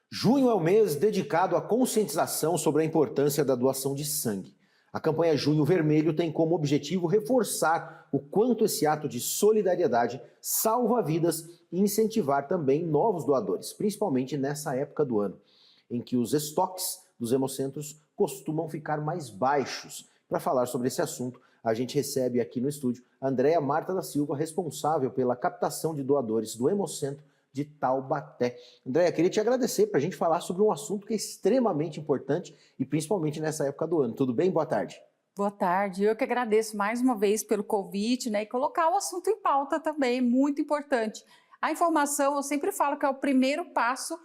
Junho é o mês dedicado à conscientização sobre a importância da doação de sangue. A campanha Junho Vermelho tem como objetivo reforçar o quanto esse ato de solidariedade salva vidas e incentivar também novos doadores, principalmente nessa época do ano, em que os estoques dos hemocentros costumam ficar mais baixos. Para falar sobre esse assunto, a gente recebe aqui no estúdio a Andréa Marta da Silva, responsável pela captação de doadores do Hemocentro de Taubaté. Andréa, queria te agradecer para a gente falar sobre um assunto que é extremamente importante e principalmente nessa época do ano. Tudo bem? Boa tarde. Boa tarde, eu que agradeço mais uma vez pelo convite, né, e colocar o assunto em pauta também, muito importante. A informação, eu sempre falo que é o primeiro passo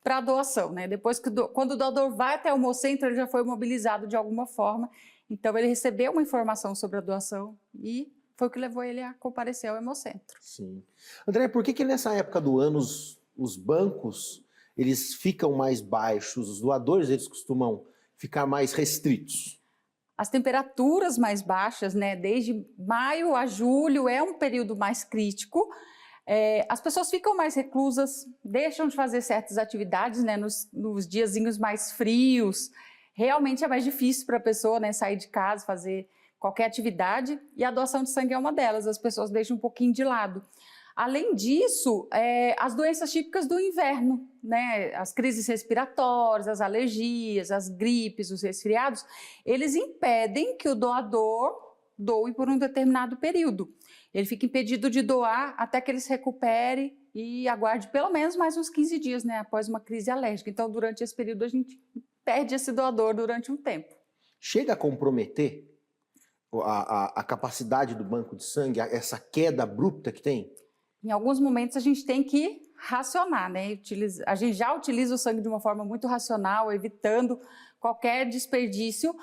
para a doação, né? Depois que quando o doador vai até o Hemocentro, ele já foi mobilizado de alguma forma, então ele recebeu uma informação sobre a doação e foi o que levou ele a comparecer ao Hemocentro. Sim. André, por que nessa época do ano os bancos eles ficam mais baixos, os doadores eles costumam ficar mais restritos? As temperaturas mais baixas, né, desde maio a julho é um período mais crítico. As pessoas ficam mais reclusas, deixam de fazer certas atividades, né, nos diazinhos mais frios. Realmente é mais difícil para a pessoa, né, sair de casa, fazer qualquer atividade, e a doação de sangue é uma delas, as pessoas deixam um pouquinho de lado. Além disso, as doenças típicas do inverno, né, as crises respiratórias, as alergias, as gripes, os resfriados, eles impedem que o doador doe por um determinado período. Ele fica impedido de doar até que ele se recupere e aguarde pelo menos mais uns 15 dias, né, após uma crise alérgica. Então, durante esse período, a gente perde esse doador durante um tempo. Chega a comprometer a capacidade do banco de sangue, essa queda abrupta que tem? Em alguns momentos a gente tem que racionar, né? A gente já utiliza o sangue de uma forma muito racional, evitando qualquer desperdício,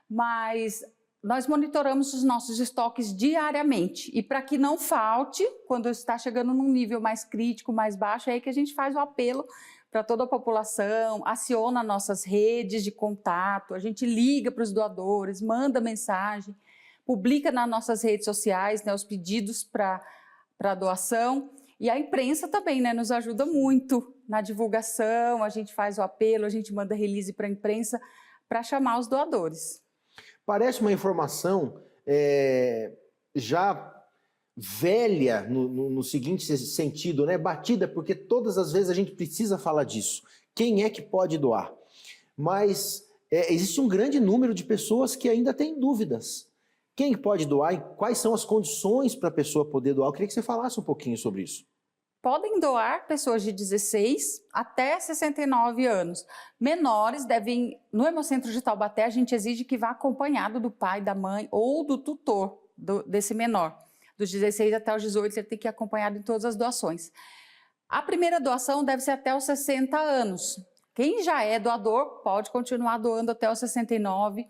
mas nós monitoramos os nossos estoques diariamente. E para que não falte, quando está chegando num nível mais crítico, mais baixo, é aí que a gente faz o apelo para toda a população, aciona nossas redes de contato, a gente liga para os doadores, manda mensagem, publica nas nossas redes sociais, né, os pedidos para doação, e a imprensa também, né, nos ajuda muito na divulgação, a gente faz o apelo, a gente manda release para a imprensa para chamar os doadores. Parece uma informação já velha no seguinte sentido, né, batida, porque todas as vezes a gente precisa falar disso. Quem é que pode doar? Mas existe um grande número de pessoas que ainda têm dúvidas. Quem pode doar e quais são as condições para a pessoa poder doar? Eu queria que você falasse um pouquinho sobre isso. Podem doar pessoas de 16 até 69 anos. Menores devem, no Hemocentro de Taubaté, a gente exige que vá acompanhado do pai, da mãe ou do tutor desse menor. Dos 16 até os 18, ele tem que ir acompanhado em todas as doações. A primeira doação deve ser até os 60 anos. Quem já é doador pode continuar doando até os 69.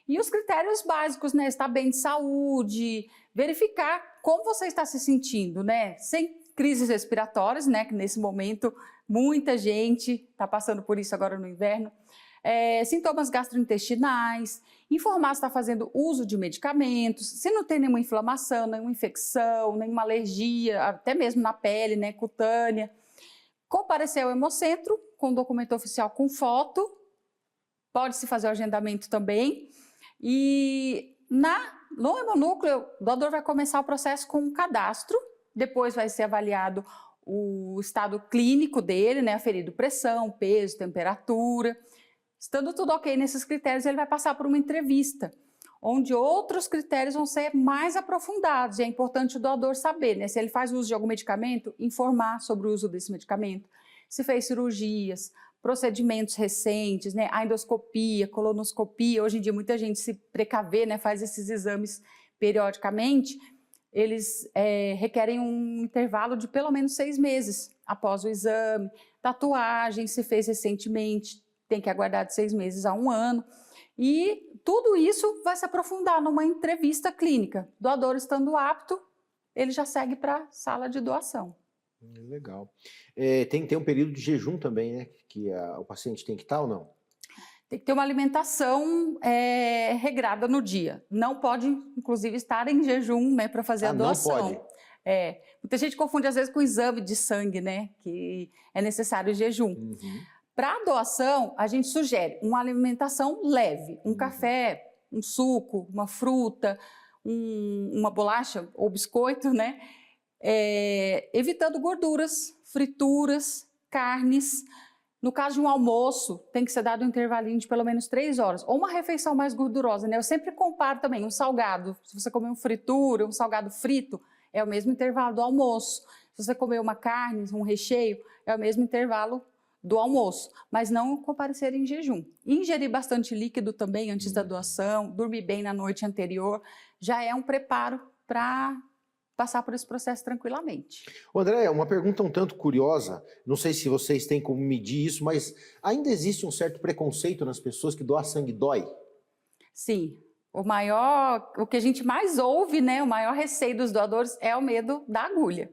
E os critérios básicos, né? Estar bem de saúde, verificar como você está se sentindo, né? Sem crises respiratórias, né? Que nesse momento muita gente está passando por isso agora no inverno. Sintomas gastrointestinais, informar se está fazendo uso de medicamentos, se não tem nenhuma inflamação, nenhuma infecção, nenhuma alergia, até mesmo na pele, né? Cutânea. Comparecer ao Hemocentro com documento oficial com foto, pode-se fazer o agendamento também. E no hemonúcleo, o doador vai começar o processo com um cadastro, depois vai ser avaliado o estado clínico dele, né, aferido pressão, peso, temperatura. Estando tudo ok nesses critérios, ele vai passar por uma entrevista, onde outros critérios vão ser mais aprofundados. E é importante o doador saber, né, se ele faz uso de algum medicamento, informar sobre o uso desse medicamento, se fez cirurgias, procedimentos recentes, né, a endoscopia, colonoscopia. Hoje em dia muita gente se precaver, né, faz esses exames periodicamente. Eles requerem um intervalo de pelo menos 6 meses após o exame. Tatuagem, se fez recentemente, tem que aguardar de 6 meses a 1 ano. E tudo isso vai se aprofundar numa entrevista clínica. Doador estando apto, ele já segue para a sala de doação. Legal. Tem que ter um período de jejum também, né? Que o paciente tem que estar ou não? Tem que ter uma alimentação regrada no dia. Não pode, inclusive, estar em jejum, né, para fazer a doação. Não pode? Muita gente confunde às vezes com o exame de sangue, né, que é necessário jejum. Uhum. Para a doação, a gente sugere uma alimentação leve, um café, um suco, uma fruta, uma bolacha ou biscoito, né? Evitando gorduras, frituras, carnes. No caso de um almoço, tem que ser dado um intervalinho de pelo menos 3 horas, ou uma refeição mais gordurosa, né? Eu sempre comparo também um salgado. Se você comer uma fritura, um salgado frito, é o mesmo intervalo do almoço. Se você comer uma carne, um recheio, é o mesmo intervalo do almoço, mas não comparecer em jejum. Ingerir bastante líquido também antes da doação, dormir bem na noite anterior, já é um preparo para passar por esse processo tranquilamente. André, uma pergunta um tanto curiosa, não sei se vocês têm como medir isso, mas ainda existe um certo preconceito nas pessoas que doar sangue dói? Sim, o que a gente mais ouve, né, o maior receio dos doadores é o medo da agulha,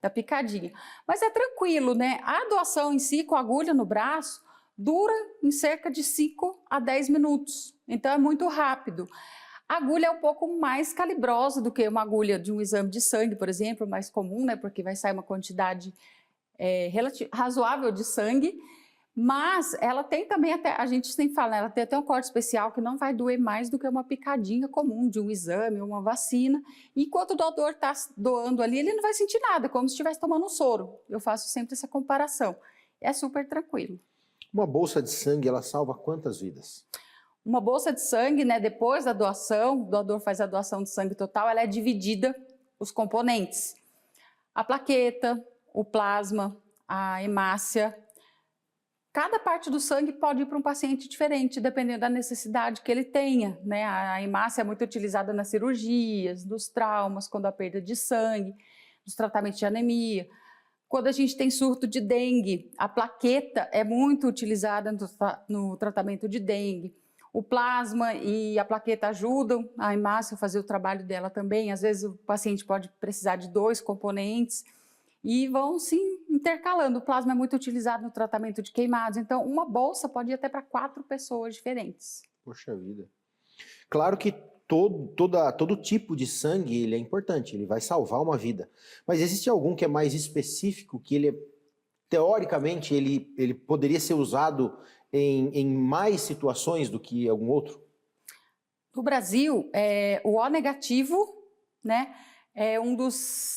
da picadinha. Mas é tranquilo, né? A doação em si, com a agulha no braço, dura em cerca de 5 a 10 minutos. Então é muito rápido. A agulha é um pouco mais calibrosa do que uma agulha de um exame de sangue, por exemplo, mais comum, né? Porque vai sair uma quantidade razoável de sangue. Mas ela tem também até, a gente sempre fala, né, ela tem até um corte especial que não vai doer mais do que uma picadinha comum de um exame ou uma vacina. E enquanto o doador está doando ali, ele não vai sentir nada, como se estivesse tomando um soro. Eu faço sempre essa comparação. É super tranquilo. Uma bolsa de sangue, ela salva quantas vidas? Uma bolsa de sangue, né, depois da doação, o doador faz a doação de sangue total, ela é dividida, os componentes. A plaqueta, o plasma, a hemácia. Cada parte do sangue pode ir para um paciente diferente, dependendo da necessidade que ele tenha, né? A hemácia é muito utilizada nas cirurgias, nos traumas, quando há perda de sangue, nos tratamentos de anemia. Quando a gente tem surto de dengue, a plaqueta é muito utilizada no tratamento de dengue. O plasma e a plaqueta ajudam a hemácia a fazer o trabalho dela também. Às vezes o paciente pode precisar de 2 componentes. E vão se intercalando. O plasma é muito utilizado no tratamento de queimados, então uma bolsa pode ir até para 4 pessoas diferentes. Poxa vida. Claro que todo tipo de sangue ele é importante, ele vai salvar uma vida. Mas existe algum que é mais específico, que ele, teoricamente, ele poderia ser usado em mais situações do que algum outro? No Brasil, o O negativo, né? É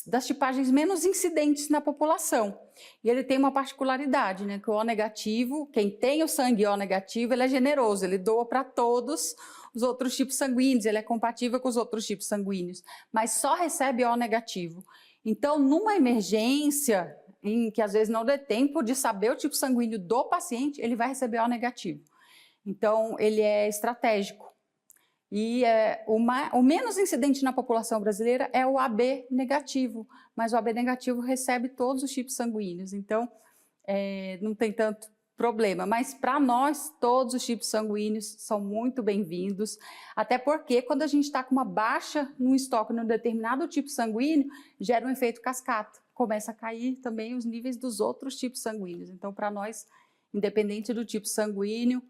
das tipagens menos incidentes na população. E ele tem uma particularidade, né? Que o O negativo, quem tem o sangue O negativo, ele é generoso, ele doa para todos os outros tipos sanguíneos, ele é compatível com os outros tipos sanguíneos, mas só recebe O negativo. Então, numa emergência, em que às vezes não dê tempo de saber o tipo sanguíneo do paciente, ele vai receber O negativo. Então, ele é estratégico. E o menos incidente na população brasileira é o AB negativo, mas o AB negativo recebe todos os tipos sanguíneos, então não tem tanto problema. Mas para nós, todos os tipos sanguíneos são muito bem-vindos, até porque quando a gente está com uma baixa no estoque num determinado tipo sanguíneo, gera um efeito cascata, começa a cair também os níveis dos outros tipos sanguíneos. Então, para nós, independente do tipo sanguíneo,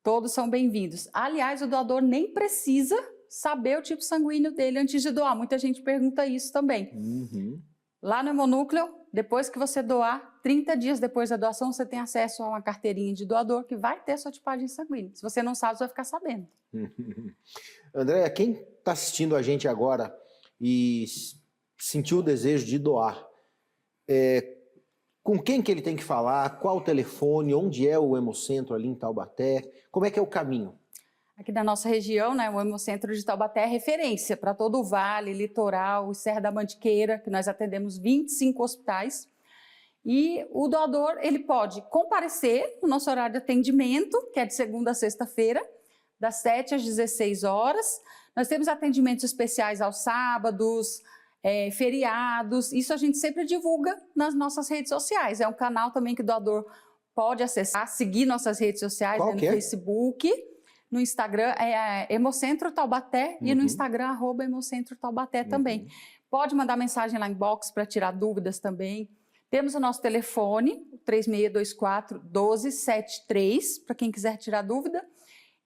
todos são bem-vindos. Aliás, o doador nem precisa saber o tipo sanguíneo dele antes de doar. Muita gente pergunta isso também. Uhum. Lá no Hemonúcleo, depois que você doar, 30 dias depois da doação, você tem acesso a uma carteirinha de doador que vai ter sua tipagem sanguínea. Se você não sabe, você vai ficar sabendo. André, quem está assistindo a gente agora e sentiu o desejo de doar, com quem que ele tem que falar, qual o telefone, onde é o Hemocentro ali em Taubaté, como é que é o caminho? Aqui da nossa região, né, o Hemocentro de Taubaté é referência para todo o Vale, Litoral, Serra da Mantiqueira, que nós atendemos 25 hospitais. E o doador, ele pode comparecer no nosso horário de atendimento, que é de segunda a sexta-feira, das 7 às 16 horas. Nós temos atendimentos especiais aos sábados, feriados, isso a gente sempre divulga nas nossas redes sociais. É um canal também que o doador pode acessar, seguir nossas redes sociais, né, no Facebook, no Instagram é Hemocentro Taubaté e no Instagram @Hemocentro Taubaté também. Pode mandar mensagem lá em box para tirar dúvidas também. Temos o nosso telefone, 3624-1273, para quem quiser tirar dúvida.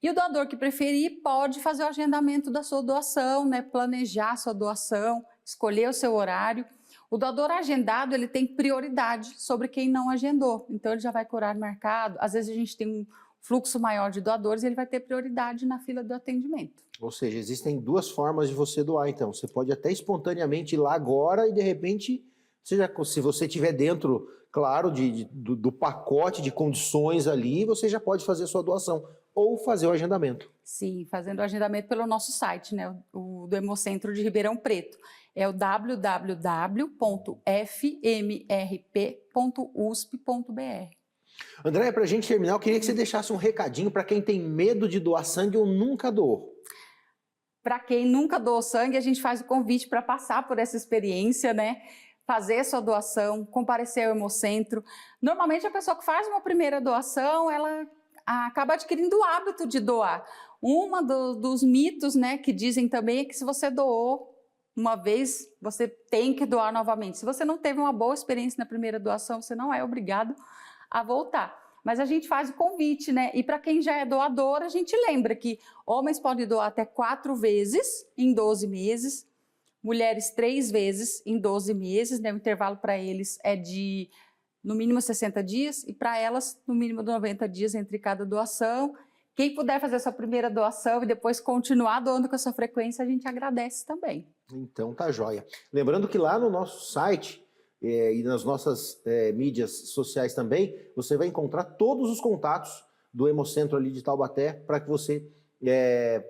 E o doador que preferir pode fazer o agendamento da sua doação, né, planejar a sua doação, escolher o seu horário. O doador agendado, ele tem prioridade sobre quem não agendou. Então, ele já vai com horário marcado. Às vezes, a gente tem um fluxo maior de doadores e ele vai ter prioridade na fila do atendimento. Ou seja, existem duas formas de você doar, então. Você pode até espontaneamente ir lá agora e, de repente, se você estiver dentro, claro, do pacote de condições ali, você já pode fazer a sua doação ou fazer o agendamento. Sim, fazendo o agendamento pelo nosso site, né? O do Hemocentro de Ribeirão Preto. É o www.fmrp.usp.br. André, para a gente terminar, eu queria que você deixasse um recadinho para quem tem medo de doar sangue ou nunca doou. Para quem nunca doou sangue, a gente faz o convite para passar por essa experiência, né? Fazer a sua doação, comparecer ao Hemocentro. Normalmente, a pessoa que faz uma primeira doação, ela acaba adquirindo o hábito de doar. Dos mitos, né, que dizem também é que se você doou uma vez, você tem que doar novamente. Se você não teve uma boa experiência na primeira doação, você não é obrigado a voltar. Mas a gente faz o convite, né? E para quem já é doador, a gente lembra que homens podem doar até 4 vezes em 12 meses, mulheres 3 vezes em 12 meses, né? O intervalo para eles é de no mínimo 60 dias e para elas no mínimo 90 dias entre cada doação. Quem puder fazer a sua primeira doação e depois continuar doando com a sua frequência, a gente agradece também. Então tá joia. Lembrando que lá no nosso site e nas nossas mídias sociais também, você vai encontrar todos os contatos do Hemocentro ali de Taubaté para que você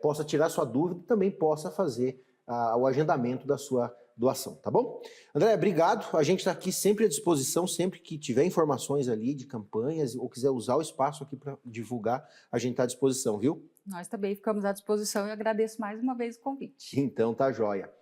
possa tirar sua dúvida e também possa fazer o agendamento da sua doação, tá bom? André, obrigado. A gente está aqui sempre à disposição, sempre que tiver informações ali de campanhas ou quiser usar o espaço aqui para divulgar, a gente está à disposição, viu? Nós também ficamos à disposição e agradeço mais uma vez o convite. Então tá joia.